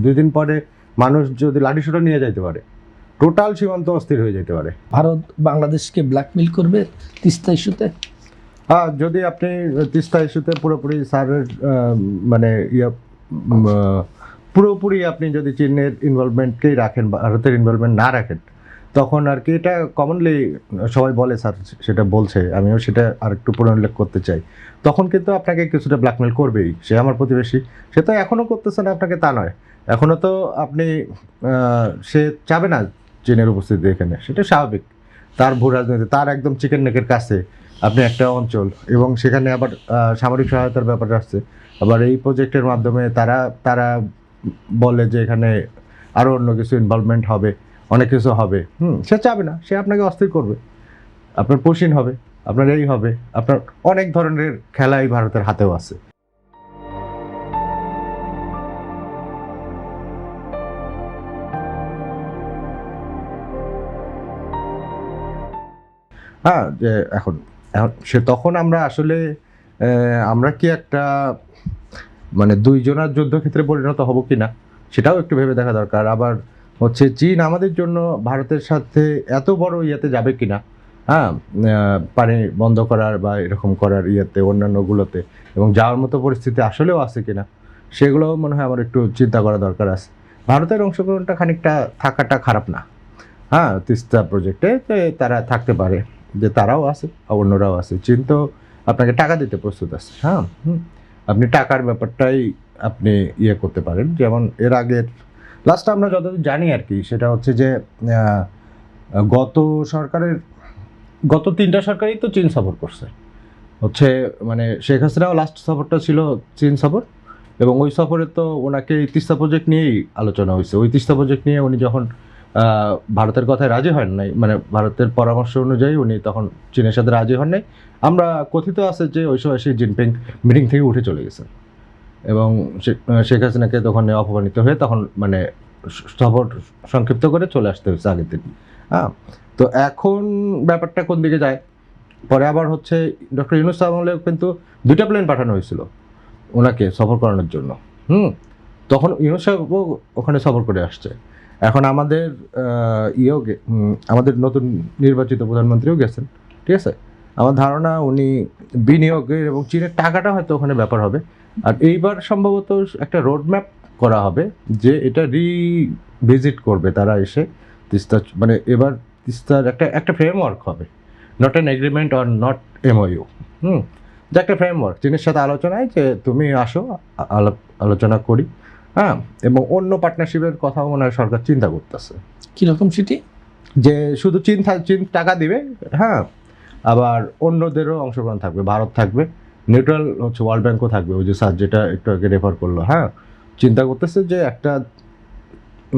2 দিন পরে মানুষ যদি লাঠিসোঁটা নিয়ে যাইতে পারে, টোটাল সীমান্ত অস্থির হয়ে যেতে পারে। ভারত বাংলাদেশকে ব্ল্যাকমেইল করবে তিস্তা ইস্যুতে? যদি আপনি তিস্তা ইস্যুতে পুরোপুরি স্যারের মানে পুরোপুরি আপনি যদি চীনের ইনভলভমেন্টকেই রাখেন, ভারতের ইনভলভমেন্ট না রাখেন, তখন আর কি এটা কমনলি সবাই বলে, স্যার সেটা বলছে, আমিও সেটা আর একটু পুনরুল্লেখ করতে চাই। তখন কিন্তু আপনাকে কিছুটা ব্ল্যাকমেল করবেই। সে আমার প্রতিবেশী, সে তো এখনও করতেছে না আপনাকে, তা নয়। এখনও তো আপনি সে চাবে না চীনের উপস্থিতি এখানে, সেটা স্বাভাবিক। তার ভূ রাজনীতি, তার একদম চিকেন নেকের কাছে আপনি একটা অঞ্চল, এবং সেখানে আবার সামরিক সহায়তার ব্যাপার আসছে। আবার এই প্রজেক্টের মাধ্যমে তারা বলে যে এখানে আরও অন্য কিছু ইনভলভমেন্ট হবে, অনেক কিছু হবে। সে চাবে না, সে আপনাকে অস্থির করবে, আপনার পশ্চিম হবে, আপনার এই হবে, আপনার অনেক ধরনের খেলাই ভারতের হাতেও আছে। যে এখন সে তখন আমরা আসলে আমরা কি একটা মানে দুইজনার যুদ্ধক্ষেত্রে পরিণত হব কি না, সেটাও একটু ভেবে দেখা দরকার। আবার হচ্ছে চীন আমাদের জন্য ভারতের সাথে এত বড় ইয়েতে যাবে কি না, পানি বন্ধ করার বা এরকম করার ইয়েতে, অন্যান্যগুলোতে, এবং যাওয়ার মতো পরিস্থিতি আসলেও আছে কিনা, সেগুলোও মনে হয় আমার একটু চিন্তা করা দরকার আছে। ভারতের অংশগ্রহণটা খানিকটা থাকাটা খারাপ না, তিস্তা প্রজেক্টে তারা থাকতে পারে, যে তারাও আছে, অন্যরাও আছে। চীন তো আপনাকে টাকা দিতে প্রস্তুত আছে। আপনি টাকার ব্যাপারটাই আপনি ইয়ে করতে পারেন। যেমন এর আগের লাস্ট আমরা যতদূর জানি আর কি, সেটা হচ্ছে যে গত 3টা সরকারই তো চীন সফর করছে। হচ্ছে মানে শেখ হাসিনাও লাস্ট সফরটা ছিল চীন সফর, এবং ওই সফরে তো ওনাকে তিস্তা প্রজেক্ট নিয়েই আলোচনা হয়েছে। ওই তিস্তা প্রজেক্ট নিয়ে উনি যখন ভারতের কথায় রাজি হন নাই, মানে ভারতের পরামর্শ অনুযায়ী উনি তখন চীনের সাথে রাজি হন নাই। আমরা কথিত আছে যে ওই সময় শি জিনপিং মিটিং থেকে উঠে চলে গেছেন, এবং শেখ হাসিনাকে তখন অপমানিত হয়ে তখন মানে সফর সংক্ষিপ্ত করে চলে আসতে হয়েছে আগের দিন। তো এখন ব্যাপারটা কোন দিকে যায়, পরে আবার হচ্ছে ডক্টর ইউনূস আমলেও কিন্তু 2টা প্লেন পাঠানো হয়েছিল ওনাকে সফর করানোর জন্য। তখন ইউনূস সাহেবও ওখানে সফর করে আসছে। এখন আমাদের আমাদের নতুন নির্বাচিত প্রধানমন্ত্রীও গেছেন, ঠিক আছে। আমার ধারণা উনি বিনিয়োগের এবং চীনের টাকাটা হয়তো ওখানে ব্যাপার হবে। আর এইবার সম্ভবত একটা রোডম্যাপ করা হবে যে এটা রিভিজিট করবে তারা এসে তিস্তা, মানে এবার তিস্তার একটা ফ্রেমওয়ার্ক হবে, not an agreement or not MoU. যে একটা ফ্রেমওয়ার্ক চীনের সাথে আলোচনায়, যে তুমি আসো, আলোচনা করি। এবং অন্য পার্টনারশিপের কথাও মনে হয় সরকার চিন্তা করতেছে। কীরকম সেটি? যে শুধু চীন টাকা দিবে, আবার অন্যদেরও অংশগ্রহণ থাকবে, ভারত থাকবে, নিউট্রাল হচ্ছে ওয়ার্ল্ড ব্যাংকও থাকবে। ওই যে স্যার যেটা একটু আগে রেফার করলো, চিন্তা করতেছে যে একটা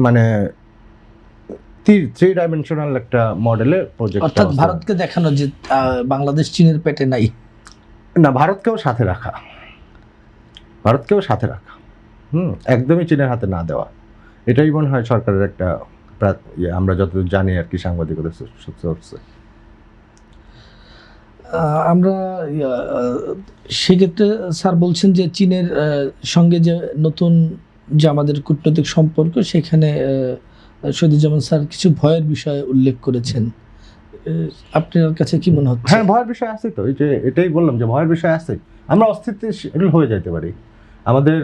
মানে 3 ডাইমেনশনাল একটা মডেলের প্রজেক্ট, অর্থাৎ ভারতকে দেখানো যে বাংলাদেশ চীনের পেটে নাই, না, ভারতকেও সাথে রাখা, একদমই চীনের হাতে না দেওয়া, এটাই মনে হয় সরকারের একটা আমরা যতদূর জানি আর কি, সাংবাদিকতা সোর্সে। আমরা সেক্ষেত্রে স্যার বলছেন যে চীনের সঙ্গে যে নতুন যে আমাদের কূটনৈতিক সম্পর্ক, সেখানে শহীদুজ্জামান স্যার কিছু ভয়ের বিষয়ে উল্লেখ করেছেন। আপনার কাছে কি মনে হচ্ছে? ভয়ের বিষয় আছে তো, এই যে এটাই বললাম যে ভয়ের বিষয় আছে। আমরা অস্থিতিশীল হয়ে যেতে পারি, আমাদের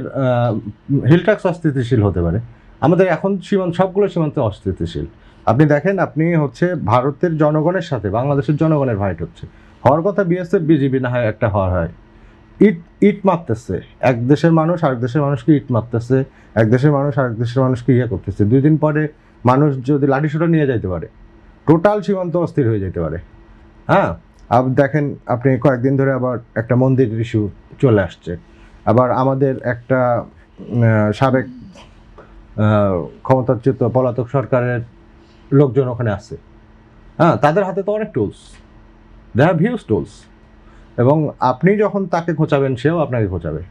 হিলট্যাক্স অস্থিতিশীল হতে পারে, আমাদের এখন সবগুলো সীমান্ত অস্থিতিশীল। আপনি দেখেন, আপনি হচ্ছে ভারতের জনগণের সাথে বাংলাদেশের জনগণের ফাইট হওয়ার কথা, বিএসএফ বিজিবি না হয় একটা হয়, ইট মারতেছে, এক দেশের মানুষ আরেক দেশের মানুষকে ইট মারতেছে, এক দেশের মানুষ আরেক দেশের মানুষকে করতেছে। 2 দিন পরে মানুষ যদি লাঠিসোঁটা নিয়ে যাইতে পারে, টোটাল সীমান্ত অস্থির হয়ে যেতে পারে। দেখেন আপনি কয়েকদিন ধরে আবার একটা মন্দির ইস্যু চলে আসছে, আবার আমাদের একটা সাবেক ক্ষমতাচ্যুত পলাতক সরকারের লোকজন ওখানে আছে। তাদের হাতে তো অনেক tools, they have huge tools, এবং আপনি যখন তাকে খোঁচাবেন সেও আপনাকে খোঁচাবে।